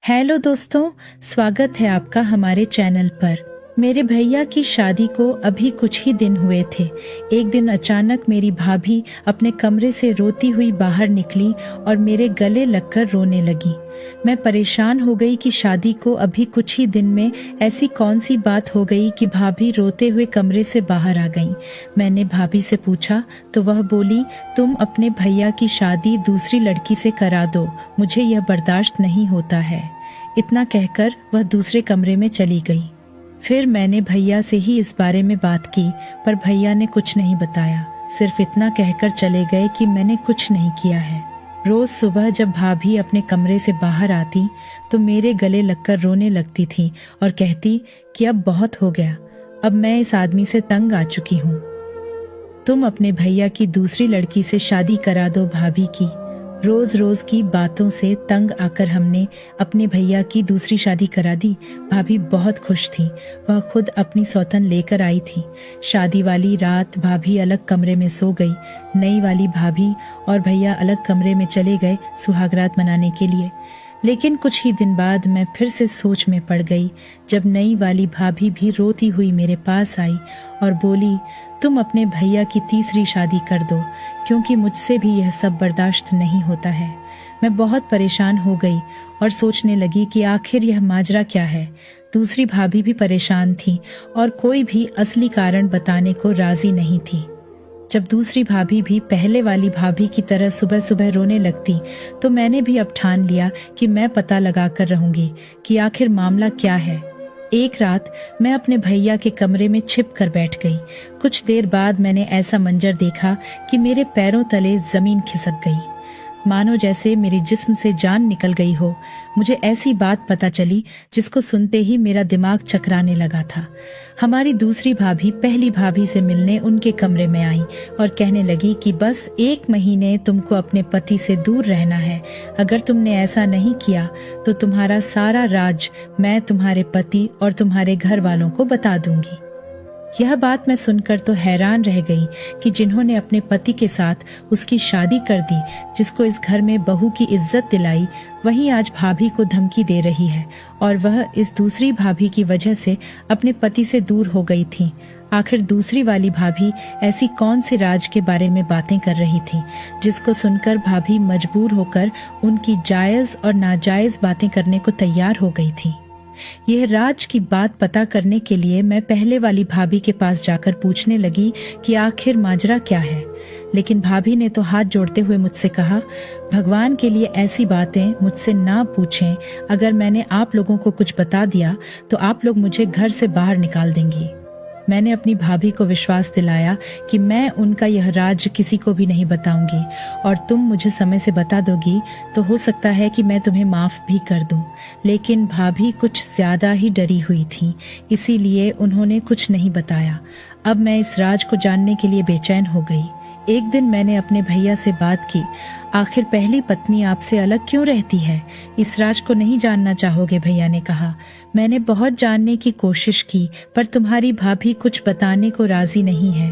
Hello दोस्तों, स्वागत है आपका हमारे चैनल पर। मेरे भैया की शादी को अभी कुछ ही दिन हुए थे। एक दिन अचानक मेरी भाभी अपने कमरे से रोती हुई बाहर निकली और मेरे गले लगकर रोने लगी। मैं परेशान हो गई कि शादी को अभी कुछ ही दिन में ऐसी कौन सी बात हो गई कि भाभी रोते हुए कमरे से बाहर आ गईं। मैंने भाभी से पूछा तो वह बोली, तुम अपने भैया की शादी दूसरी लड़की से करा दो, मुझे यह बर्दाश्त नहीं होता है। इतना कहकर वह दूसरे कमरे में चली गई। फिर मैंने भैया से ही इस बारे में बात की, पर भैया ने कुछ नहीं बताया। सिर्फ इतना कहकर चले गए कि मैंने कुछ नहीं किया है। रोज सुबह जब भाभी अपने कमरे से बाहर आती तो मेरे गले लगकर रोने लगती थी और कहती कि अब बहुत हो गया, अब मैं इस आदमी से तंग आ चुकी हूँ। तुम अपने भैया की दूसरी लड़की से शादी करा दो भाभी की। रोज रोज की बातों से तंग आकर हमने अपने भैया की दूसरी शादी करा दी। भाभी बहुत खुश थी। वह खुद अपनी सौतन लेकर आई थी। शादी वाली रात भाभी अलग कमरे में सो गई। नई वाली भाभी और भैया अलग कमरे में चले गए सुहागरात मनाने के लिए। लेकिन कुछ ही दिन बाद मैं फिर से सोच में पड़ गई, जब नई वाली भाभी भी रोती हुई मेरे पास आई और बोली, तुम अपने भैया की तीसरी शादी कर दो, क्योंकि मुझसे भी यह सब बर्दाश्त नहीं होता है। मैं बहुत परेशान हो गई और सोचने लगी कि आखिर यह माजरा क्या है। दूसरी भाभी भी परेशान थी और कोई भी असली कारण बताने को राजी नहीं थी। जब दूसरी भाभी भी पहले वाली भाभी की तरह सुबह सुबह रोने लगती तो मैंने भी अब ठान लिया कि मैं पता लगा कर रहूंगी कि आखिर मामला क्या है। एक रात मैं अपने भैया के कमरे में छिप कर बैठ गई। कुछ देर बाद मैंने ऐसा मंजर देखा कि मेरे पैरों तले जमीन खिसक गई, मानो जैसे मेरे जिस्म से जान निकल गई हो। मुझे ऐसी बात पता चली जिसको सुनते ही मेरा दिमाग चकराने लगा था। हमारी दूसरी भाभी पहली भाभी से मिलने उनके कमरे में आई और कहने लगी कि बस 1 महीने तुमको अपने पति से दूर रहना है। अगर तुमने ऐसा नहीं किया तो तुम्हारा सारा राज मैं तुम्हारे पति और तुम्हारे घर वालों को बता दूंगी। यह बात मैं सुनकर तो हैरान रह गई कि जिन्होंने अपने पति के साथ उसकी शादी कर दी, जिसको इस घर में बहू की इज्जत दिलाई, वही आज भाभी को धमकी दे रही है और वह इस दूसरी भाभी की वजह से अपने पति से दूर हो गई थी। आखिर दूसरी वाली भाभी ऐसी कौन से राज के बारे में बातें कर रही थी जिसको सुनकर भाभी मजबूर होकर उनकी जायज और नाजायज बातें करने को तैयार हो गई थी। यह राज की बात पता करने के लिए मैं पहले वाली भाभी के पास जाकर पूछने लगी कि आखिर माजरा क्या है। लेकिन भाभी ने तो हाथ जोड़ते हुए मुझसे कहा, भगवान के लिए ऐसी बातें मुझसे ना पूछें। अगर मैंने आप लोगों को कुछ बता दिया तो आप लोग मुझे घर से बाहर निकाल देंगी। मैंने अपनी भाभी को विश्वास दिलाया कि मैं उनका यह राज किसी को भी नहीं बताऊंगी और तुम मुझे समय से बता दोगी तो हो सकता है कि मैं तुम्हें माफ भी कर दूं। लेकिन भाभी कुछ ज्यादा ही डरी हुई थी, इसीलिए उन्होंने कुछ नहीं बताया। अब मैं इस राज को जानने के लिए बेचैन हो गई। एक दिन मैंने अपने भैया से बात की, आखिर पहली पत्नी आपसे अलग क्यों रहती है? इस राज को नहीं जानना चाहोगे? भैया ने कहा। मैंने बहुत जानने की कोशिश की, पर तुम्हारी भाभी कुछ बताने को राजी नहीं है।